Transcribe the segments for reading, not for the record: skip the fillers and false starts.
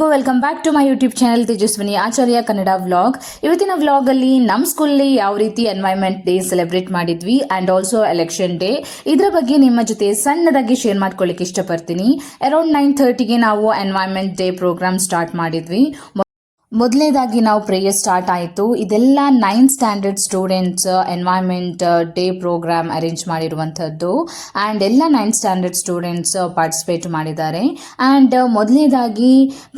ಎಲ್ರಿಗೂ welcome back to my YouTube channel Tejaswini Acharya Kannada vlog. ಇವತ್ತಿನ vlog ಅಲ್ಲಿ ನಮ್ಮ ಸ್ಕೂಲಲ್ಲಿ ಯಾವ ರೀತಿ ಎನ್ವೈರನ್ಮೆಂಟ್ ಡೇ ಸೆಲೆಬ್ರೇಟ್ ಮಾಡಿದ್ವಿ ಅಂಡ್ ಆಲ್ಸೋ ಎಲೆಕ್ಷನ್ ಡೇ, ಇದರ ಬಗ್ಗೆ ನಿಮ್ಮ ಜೊತೆ ಸಣ್ಣದಾಗಿ ಶೇರ್ ಮಾಡ್ಕೊಳ್ಳಿಕ್ಕೆ ಇಷ್ಟಪಡ್ತೀನಿ. ಅರೌಂಡ್ 9:30ಗೆ ನಾವು ಎನ್ವೈರನ್ಮೆಂಟ್ ಡೇ ಪ್ರೋಗ್ರಾಮ್ ಸ್ಟಾರ್ಟ್ ಮಾಡಿದ್ವಿ. ಮೊದಲನೇದಾಗಿ ನಾವು ಪ್ರೇಯರ್ ಸ್ಟಾರ್ಟ್ ಆಯಿತು. ಇದೆಲ್ಲ 9th standard students environment day program arrange ಮಾಡಿರುವಂಥದ್ದು ಆ್ಯಂಡ್ ಎಲ್ಲ 9th ಸ್ಟ್ಯಾಂಡರ್ಡ್ ಸ್ಟೂಡೆಂಟ್ಸ್ ಪಾರ್ಟಿಸಿಪೇಟ್ ಮಾಡಿದ್ದಾರೆ. ಆ್ಯಂಡ್ ಮೊದಲನೇದಾಗಿ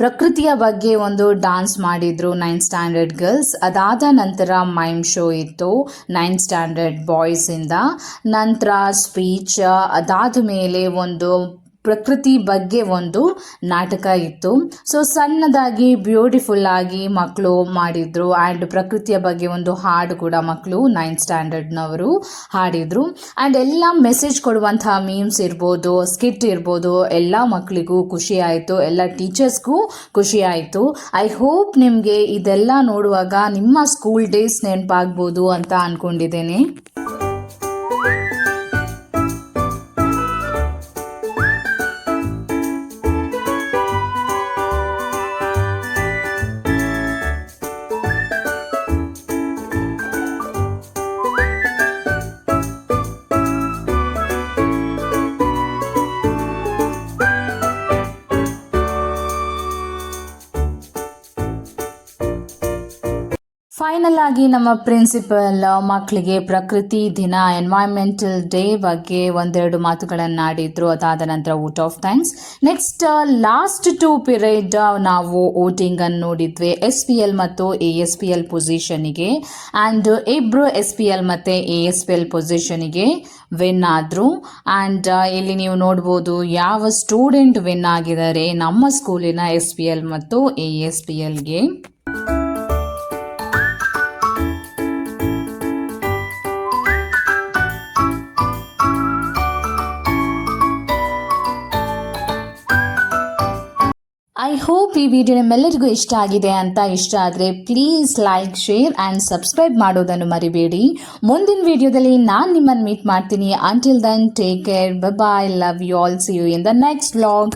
ಪ್ರಕೃತಿಯ ಬಗ್ಗೆ ಒಂದು ಡಾನ್ಸ್ ಮಾಡಿದ್ರು 9th ಸ್ಟ್ಯಾಂಡರ್ಡ್ ಗರ್ಲ್ಸ್. ಅದಾದ ನಂತರ ಮೈಮ್ ಶೋ ಇತ್ತು 9th ಸ್ಟ್ಯಾಂಡರ್ಡ್ ಬಾಯ್ಸಿಂದ. ನಂತರ ಸ್ಪೀಚ್, ಅದಾದ ಮೇಲೆ ಒಂದು ಪ್ರಕೃತಿ ಬಗ್ಗೆ ಒಂದು ನಾಟಕ ಇತ್ತು. ಸೊ ಸಣ್ಣದಾಗಿ ಬ್ಯೂಟಿಫುಲ್ ಆಗಿ ಮಕ್ಕಳು ಮಾಡಿದ್ರು ಆ್ಯಂಡ್ ಪ್ರಕೃತಿಯ ಬಗ್ಗೆ ಒಂದು ಹಾಡು ಕೂಡ ಮಕ್ಕಳು 9th ಸ್ಟ್ಯಾಂಡರ್ಡ್ನವರು ಹಾಡಿದ್ರು. ಆ್ಯಂಡ್ ಎಲ್ಲ ಮೆಸೇಜ್ ಕೊಡುವಂತಹ ಮೀಮ್ಸ್ ಇರ್ಬೋದು, ಸ್ಕಿಟ್ ಇರ್ಬೋದು, ಎಲ್ಲ ಮಕ್ಕಳಿಗೂ ಖುಷಿ ಆಯಿತು, ಎಲ್ಲ ಟೀಚರ್ಸ್ಗೂ ಖುಷಿ ಆಯಿತು. ಐ ಹೋಪ್ ನಿಮಗೆ ಇದೆಲ್ಲ ನೋಡುವಾಗ ನಿಮ್ಮ ಸ್ಕೂಲ್ ಡೇಸ್ ನೆನಪಾಗ್ಬೋದು ಅಂತ ಅಂದ್ಕೊಂಡಿದ್ದೇನೆ. ಫೈನಲ್ ಆಗಿ ನಮ್ಮ ಪ್ರಿನ್ಸಿಪಲ್ ಮಕ್ಕಳಿಗೆ ಪ್ರಕೃತಿ ದಿನ ಎನ್ವೈರನ್ಮೆಂಟಲ್ ಡೇ ಬಗ್ಗೆ ಒಂದೆರಡು ಮಾತುಗಳನ್ನು ಆಡಿದ್ರು. ಅದಾದ ನಂತರ vote of thanks. Next last 2 period ನಾವು ವೋಟಿಂಗ್ ಅನ್ನು ನೋಡಿದ್ವಿ SPL ಮತ್ತು ASPL ಪೊಸಿಷನ್ಗೆ. ಆ್ಯಂಡ್ ಇಬ್ಬರು SPL ಮತ್ತು ASPL ಪೊಸಿಷನ್ಗೆ ವಿನ್ ಆದರು. ಆ್ಯಂಡ್ ಇಲ್ಲಿ ನೀವು ನೋಡ್ಬೋದು ಯಾವ ಸ್ಟೂಡೆಂಟ್ ವಿನ್ ಆಗಿದ್ದಾರೆ ನಮ್ಮ ಸ್ಕೂಲಿನ SPL ಮತ್ತು ASPLಗೆ. ಐ ಹೋಪ್ ಈ ವಿಡಿಯೋ ನಿಮ್ಮೆಲ್ಲರಿಗೂ ಇಷ್ಟ ಆಗಿದೆ ಅಂತ. ಇಷ್ಟ ಆದರೆ please like, share and subscribe ಮಾಡೋದನ್ನು ಮರಿಬೇಡಿ. ಮುಂದಿನ ವಿಡಿಯೋದಲ್ಲಿ ನಾನು ನಿಮ್ಮನ್ನು ಮೀಟ್ ಮಾಡ್ತೀನಿ. Until then take care, bye bye, love you all, see you in the next vlog.